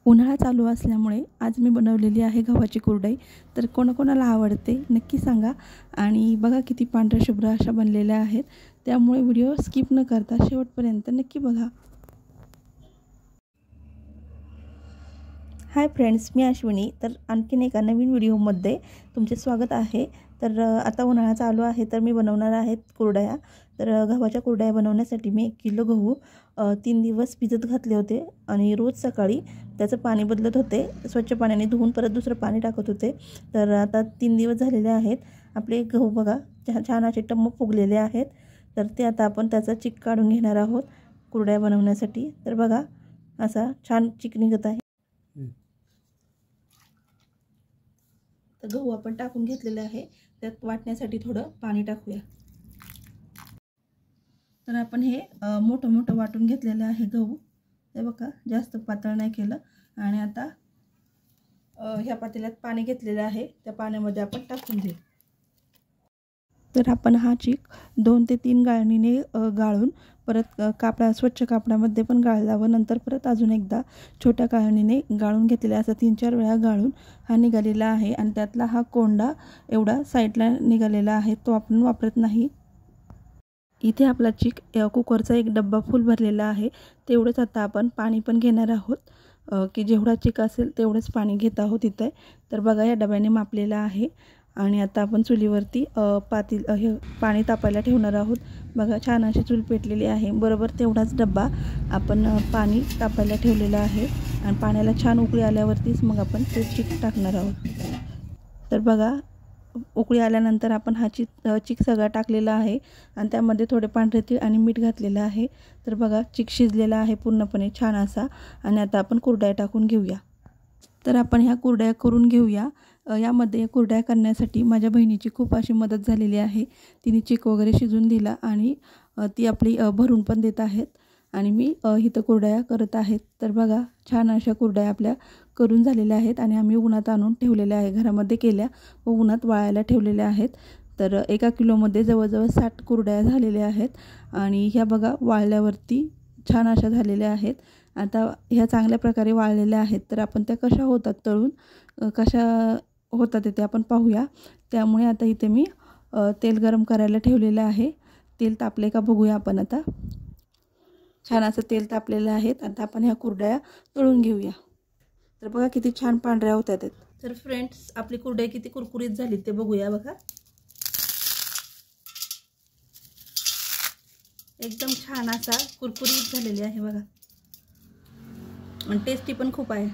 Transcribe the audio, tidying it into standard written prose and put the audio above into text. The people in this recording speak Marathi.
उन्हाळा चालू असल्यामुळे आज मी बनवलेली आहे गव्हाची कुरडई। तर कोणाकोणाला आवडते नक्की सांगा। आणि बघा किती पांढऱ्या शुभ्र अशा बनलेल्या आहेत, त्यामुळे व्हिडिओ स्किप न करता शेवटपर्यंत नक्की बघा। हाय फ्रेंड्स, मी अश्विनी। तर आणखीन एका नवीन व्हिडिओमध्ये तुमचे स्वागत आहे। तर आता उन्हाळा चालू आहे, तर मी बनवणार आहे कुरडया। तर गव्हाच्या कुरडया बनवण्यासाठी मी 1 किलो गहू 3 दिवस भिजत घातले होते आणि रोज सकाळी त्याचं पाणी बदलत होते। स्वच्छ पाण्याने धुवून परत दुसरं पाणी टाकत होते। तर आता 3 दिवस झालेले आहेत। आपले गहू बघा छान असे टम्म फुगलेले आहेत। तर ते आता आपण त्याचा चिक काढून घेणार आहोत कुरडया बनवण्यासाठी। तर बघा असा छान चिक निघत आहे। तर गहू आपण टाकून घेतलेले आहे, त्यात वाटण्यासाठी थोडं पाणी टाकूया। तर आपण हे मोठं मोठं वाटून घेतलेलं आहे गहू, हे बघा जास्त पातळ नाही केलं। आणि आता ह्या पातेल्यात पाणी घेतलेलं आहे, त्या पाण्यामध्ये आपण टाकून घेऊ। तर आपण हा चिक 2 ते 3 गाळणीने गाळून परत स्वच्छ कापडामध्ये पण गाळला व नंतर परत अजून एकदा छोट्या गाळणीने गाळून घेतलेला, असं 3-4 वेळा गाळून हा निघालेला आहे। आणि त्यातला हा कोंडा एवढा साईडला निघालेला आहे, तो आपण वापरत नाही। इथे आपला चिक कुकरचा एक डब्बा फुल भरलेला आहे, तेवढंच आता आपण पाणी पण घेणार आहोत की जेवढा चिक असेल तेवढंच पाणी घेत आहोत इथे। तर बघा या डब्याने मापलेलं आहे। आणि आता आपण चुलीवरती हे पाणी तापायला ठेवणार आहोत। बघा छान अशी चूल पेटलेली आहे, बरोबर तेवढाच डब्बा आपण पाणी तापायला ठेवलेला आहे। आणि पाण्याला छान उकळी आल्यावरतीच मग आपण ते चिक टाकणार आहोत। तर बघा उकळी आल्यानंतर आपण हा चिक सगळा टाकलेला आहे आणि त्यामध्ये थोडे पांढरे तीळ आणि मीठ घातलेलं आहे। तर बघा चिक शिजलेला आहे पूर्णपणे छान असा। आणि आता आपण कुरडया टाकून घेऊया। तर आपण ह्या कुरडया करून घेऊया। यामध्ये कुरडया करण्यासाठी माझ्या बहिणीची खूप अशी मदत झालेली आहे। तिने चिक वगैरे शिजून दिला आणि ती आपली भरून पण देत आहेत आणि मी इथं कुरडया करत आहेत। तर बघा छान अशा कुरडया आपल्या करून झालेल्या आहेत आणि आम्ही उन्हात आणून ठेवलेल्या आहे, घरामध्ये केल्या व उन्हात वाळायला ठेवलेल्या आहेत। तर 1 किलोमध्ये जवळजवळ 60 कुरडया झालेल्या आहेत आणि ह्या बघा वाळल्यावरती छान अशा झालेल्या आहेत। आता ह्या चांगल्या प्रकारे वाळलेल्या आहेत, तर आपण त्या कशा होतात तळून कशा होतात ते आपण पाहूया। त्यामुळे आता इथे मी तेल गरम करायला ठेवलेलं आहे। तेल तापले का बघूया आपण आता। छान असं तेल तापलेलं आहे, आता आपण ह्या कुरडया तळून घेऊया। तर बघा किती छान पांढऱ्या होतात। तर फ्रेंड्स आपली कुरडई किती कुरकुरीत झाली ते बघूया। बघा एकदम छान असा कुरकुरीत झालेली आहे बघा, आणि टेस्टी पण खूप आहे।